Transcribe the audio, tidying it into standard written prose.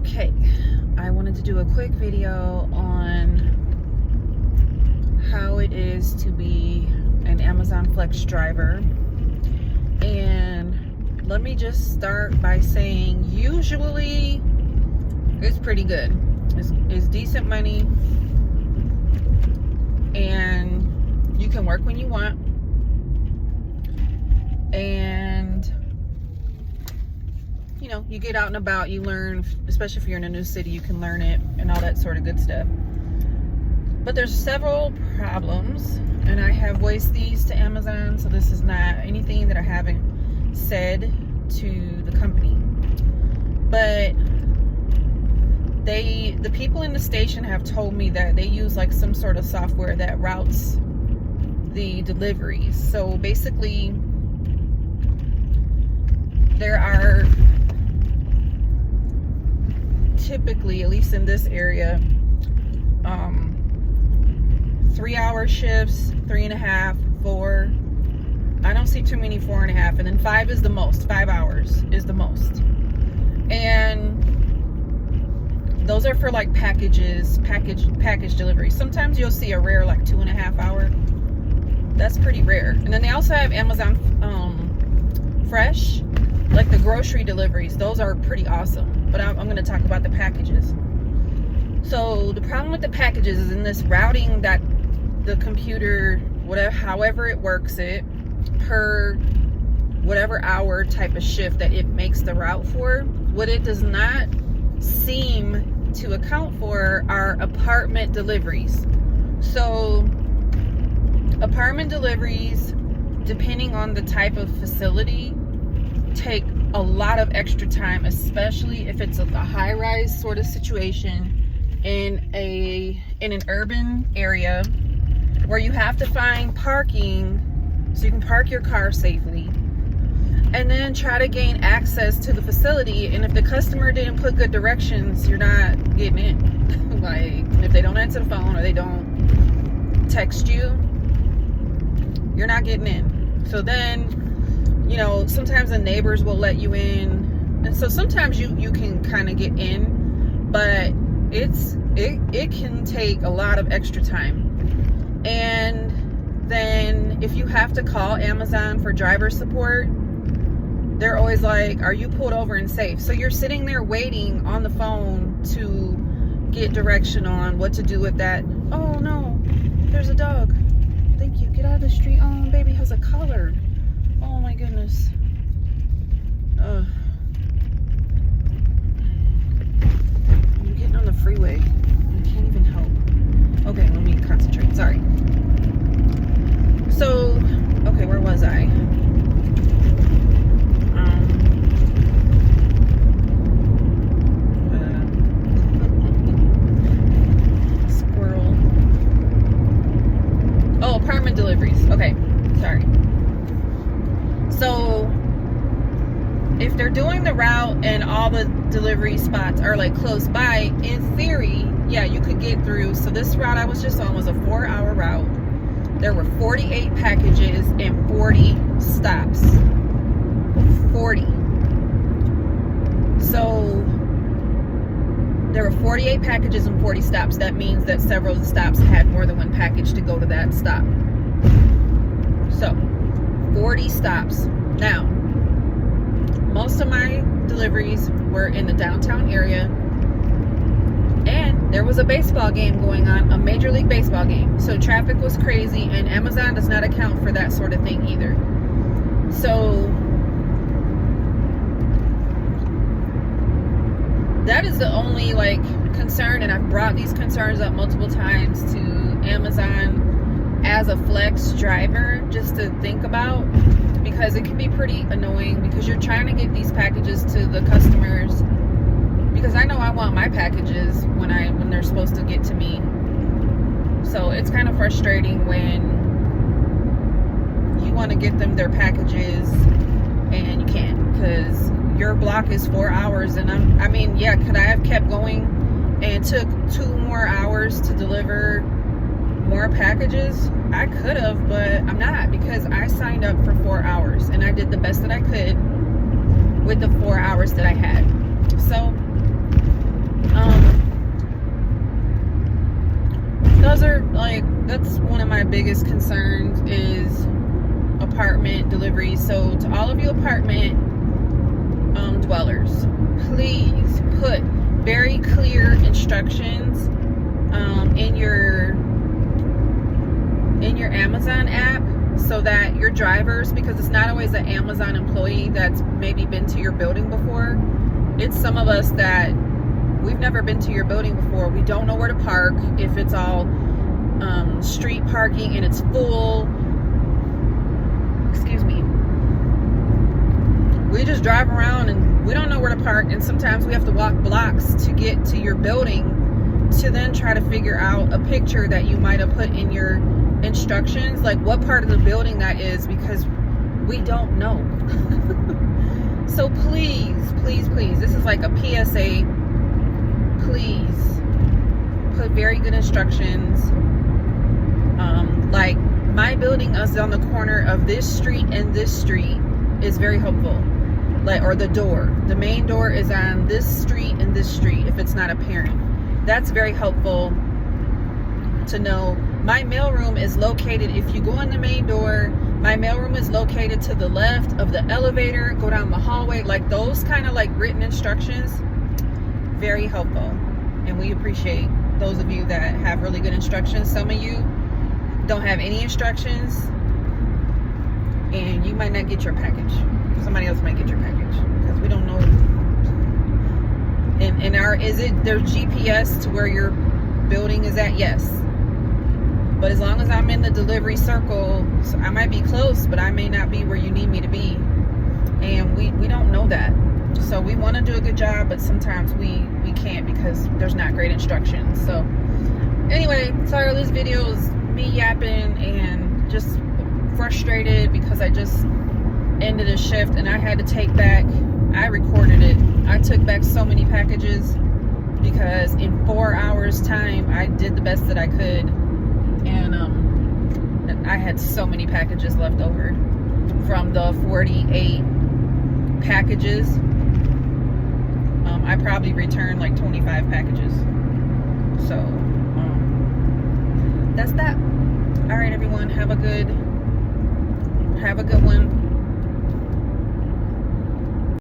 Okay, I wanted to do a quick video on how it is to be an Amazon Flex driver. And let me just start by saying, usually it's pretty good. It's decent money, and you can work when you want. And you know, you get out and about, you learn, especially if you're in a new city, you can learn it and all that sort of good stuff. But there's several problems, and I have voiced these to Amazon, so this is not anything that I haven't said to the company. But the people in the station have told me that they use like some sort of software that routes the deliveries. So basically, there are typically, at least in this area, 3-hour shifts, 3.5, 4. I don't see too many 4.5, and then 5 is the most. 5 hours is the most. And those are for like package delivery. Sometimes you'll see a rare like 2.5 hour. That's pretty rare. And then they also have Amazon Fresh, like the grocery deliveries. Those are pretty awesome. But I'm going to talk about the packages. So the problem with the packages is in this routing that the computer, whatever, however it works it, per whatever hour type of shift that it makes the route for, what it does not seem to account for are apartment deliveries. So apartment deliveries, depending on the type of facility, take a lot of extra time, especially if it's a high-rise sort of situation in an urban area where you have to find parking so you can park your car safely, and then try to gain access to the facility. And if the customer didn't put good directions, you're not getting in. Like, if they don't answer the phone or they don't text you, you're not getting in. So then, you know, sometimes the neighbors will let you in, and so sometimes you can kind of get in, but it can take a lot of extra time. And then if you have to call Amazon for driver support, they're always like, are you pulled over and safe? So you're sitting there waiting on the phone to get direction on what to do with that. Oh no, there's a dog. Thank you. Get out of the street. Oh, baby has a collar. Oh my goodness. I'm getting on the freeway. I can't even help. Okay, let me concentrate. Sorry. So, okay, where was I? Squirrel. Oh, apartment deliveries. Okay, sorry. So if they're doing the route and all the delivery spots are like close by, in theory, yeah, you could get through. So this route I was just on was a 4-hour route. There were 48 packages and 40 stops. 40. So there were 48 packages and 40 stops. That means that several of the stops had more than one package to go to that stop. So 40 stops. Now, most of my deliveries were in the downtown area, and there was a baseball game going on, a Major League Baseball game. So traffic was crazy, and Amazon does not account for that sort of thing either. So that is the only like concern, and I've brought these concerns up multiple times to Amazon as a flex driver, just to think about, because it can be pretty annoying because you're trying to get these packages to the customers, because I know I want my packages when they're supposed to get to me. So it's kind of frustrating when you want to get them their packages and you can't, because your block is 4 hours. And I mean, yeah, could I have kept going and took 2 more hours to deliver more packages? I could have, but I'm not, because I signed up for 4 hours and I did the best that I could with the 4 hours that I had. So those are like, that's one of my biggest concerns is apartment deliveries. So to all of you apartment dwellers, please put very clear instructions in your Amazon app, so that your drivers, because it's not always an Amazon employee that's maybe been to your building before. It's some of us that we've never been to your building before. We don't know where to park, if it's all street parking and it's full. Excuse me. We just drive around and we don't know where to park, and sometimes we have to walk blocks to get to your building, to then try to figure out a picture that you might have put in your instructions, like what part of the building that is, because we don't know. So please, please, please, this is like a PSA. Please put very good instructions. Like my building is on the corner of this street and this street is very helpful. Like, or the main door is on this street and this street, if it's not apparent. That's very helpful to know. My mailroom is located, if you go in the main door, my mailroom is located to the left of the elevator, go down the hallway. Like those kind of like written instructions, very helpful. And we appreciate those of you that have really good instructions. Some of you don't have any instructions, and you might not get your package. Somebody else might get your package, because we don't know. And there's GPS to where your building is at? Yes. But as long as I'm in the delivery circle, so I might be close, but I may not be where you need me to be. And we don't know that. So we want to do a good job, but sometimes we can't, because there's not great instructions. So anyway, sorry, this video is me yapping and just frustrated because I just ended a shift and I had to take back, I recorded it, I took back so many packages, because in 4 hours time I did the best that I could, and I had so many packages left over from the 48 packages. I probably returned like 25 packages. So that's that. All right, everyone, have a good one.